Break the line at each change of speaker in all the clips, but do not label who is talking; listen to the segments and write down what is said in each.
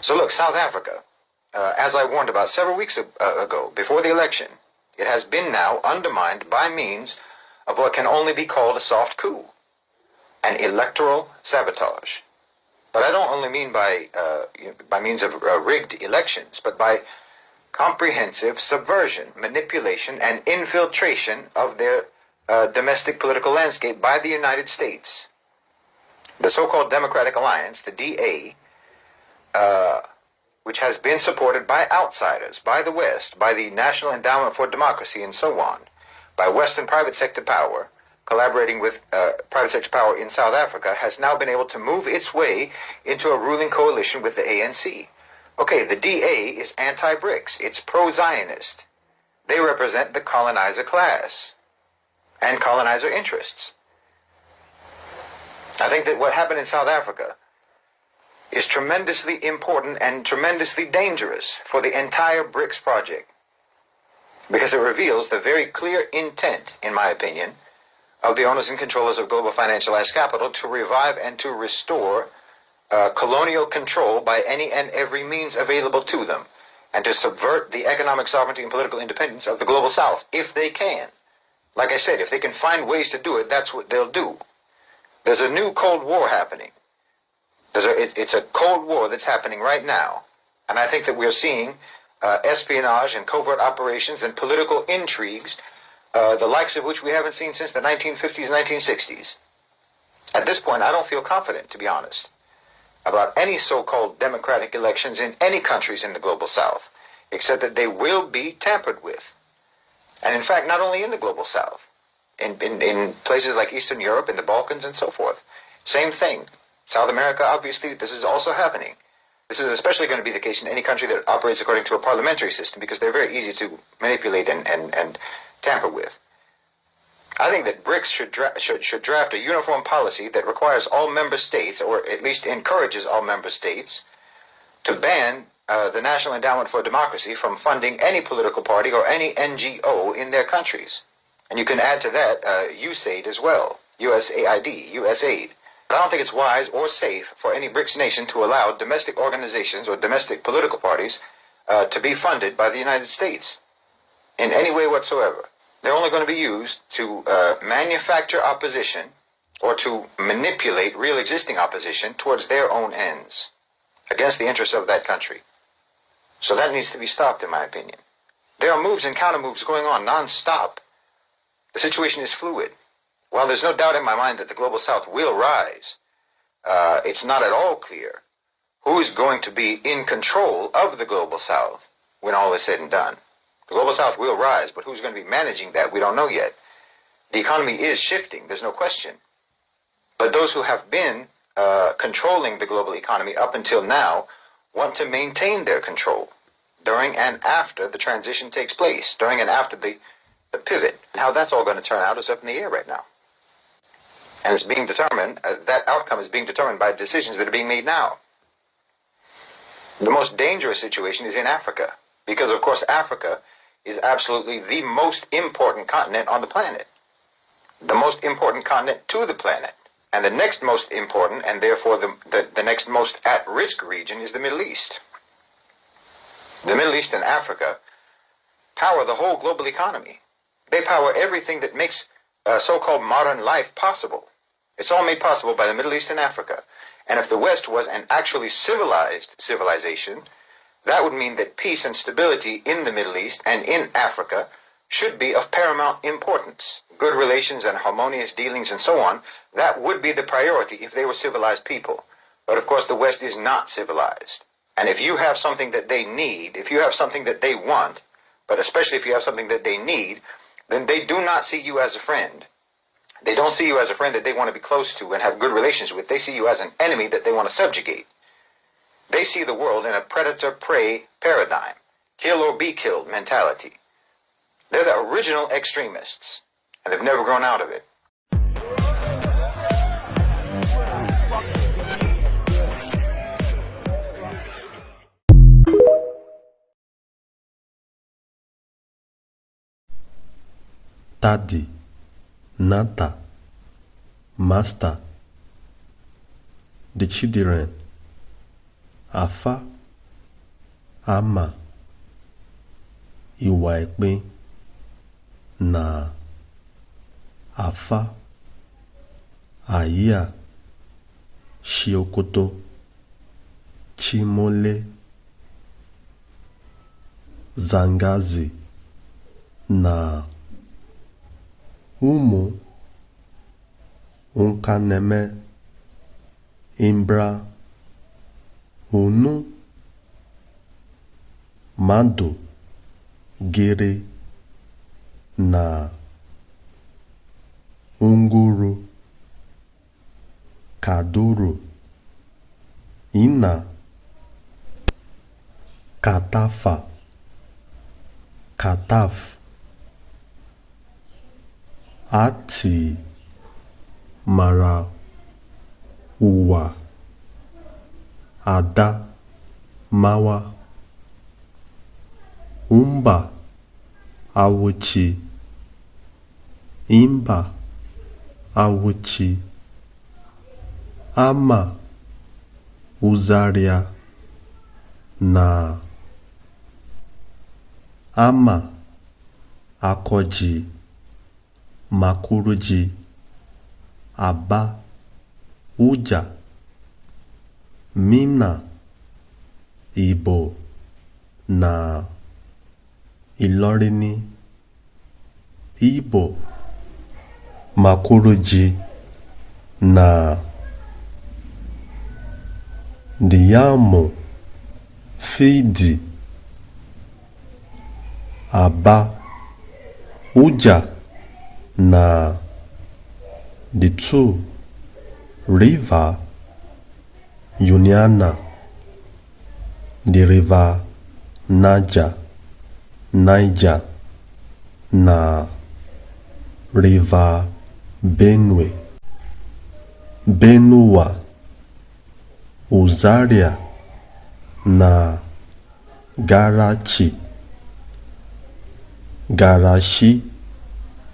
So look, South Africa, as I warned about several weeks ago, before the election, it has been now undermined by means of what can only be called a soft coup, an electoral sabotage. But I don't only mean by means of rigged elections, but by comprehensive subversion, manipulation, and infiltration of their domestic political landscape by the United States. The so-called Democratic Alliance, the DA, which has been supported by outsiders, by the West, by the National Endowment for Democracy, and so on, by Western private sector power, collaborating with private sector power in South Africa, has now been able to move its way into a ruling coalition with the ANC. Okay, the DA is anti-BRICS. It's pro-Zionist. They represent the colonizer class and colonizer interests. I think that what happened in South Africa is tremendously important and tremendously dangerous for the entire BRICS project, because it reveals the very clear intent, in my opinion, of the owners and controllers of global financialized capital to revive and to restore colonial control by any and every means available to them, and to subvert the economic sovereignty and political independence of the global South, if they can. Like I said, if they can find ways to do it, that's what they'll do. There's a new Cold War happening. It's a Cold War that's happening right now. And I think that we're seeing espionage and covert operations and political intrigues, the likes of which we haven't seen since the 1950s, 1960s. At this point, I don't feel confident, to be honest, about any so-called democratic elections in any countries in the global South, except that they will be tampered with. And in fact, not only in the global South, in places like Eastern Europe, in the Balkans, and so forth. Same thing. South America, obviously, this is also happening. This is especially going to be the case in any country that operates according to a parliamentary system, because they're very easy to manipulate and tamper with. I think that BRICS should draft a uniform policy that requires all member states, or at least encourages all member states, to ban the National Endowment for Democracy from funding any political party or any NGO in their countries. And you can add to that USAID as well, USAID. But I don't think it's wise or safe for any BRICS nation to allow domestic organizations or domestic political parties to be funded by the United States in any way whatsoever. They're only going to be used to manufacture opposition or to manipulate real existing opposition towards their own ends, against the interests of that country. So that needs to be stopped, in my opinion. There are moves and counter-moves going on non-stop. The situation is fluid. While there's no doubt in my mind that the global South will rise, it's not at all clear who's going to be in control of the global South when all is said and done. The global South will rise, but who's going to be managing that, we don't know yet. The economy is shifting, there's no question. But those who have been controlling the global economy up until now want to maintain their control during and after the transition takes place, during and after the pivot. How that's all going to turn out is up in the air right now. And it's being determined, that outcome is being determined by decisions that are being made now. The most dangerous situation is in Africa, because of course Africa is absolutely the most important continent on the planet. The most important continent to the planet. And the next most important, and therefore the next most at-risk region, is the Middle East. The Middle East and Africa power the whole global economy. They power everything that makes so-called modern life possible. It's all made possible by the Middle East and Africa. And if the West was an actually civilized civilization, that would mean that peace and stability in the Middle East and in Africa should be of paramount importance. Good relations and harmonious dealings and so on, that would be the priority if they were civilized people. But of course the West is not civilized. And if you have something that they need, if you have something that they want, but especially if you have something that they need, then they do not see you as a friend. They don't see you as a friend that they want to be close to and have good relations with. They see you as an enemy that they want to subjugate. They see the world in a predator-prey paradigm, kill or be killed mentality. They're the original extremists, and they've never grown out of it.
Daddy, Nata, Master, the children, Afa, Ama ìwà ìpín na afa àyíà ṣiokoto chimole zangazi na ụmụ nkaneme imbra unu mmadụ gịrị na nguru kaduru ina katafa kataf ati mara ụwa ada mawa umba awuchi imba awuchi ama uzaria na ama akọji makuruji aba uja mina Igbo na Ìlọrini Igbo makuruji na Diamo Fidi Aba Uja na the two river Uniana the river Niger na river Benue Uzaria na Garashi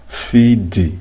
Fidi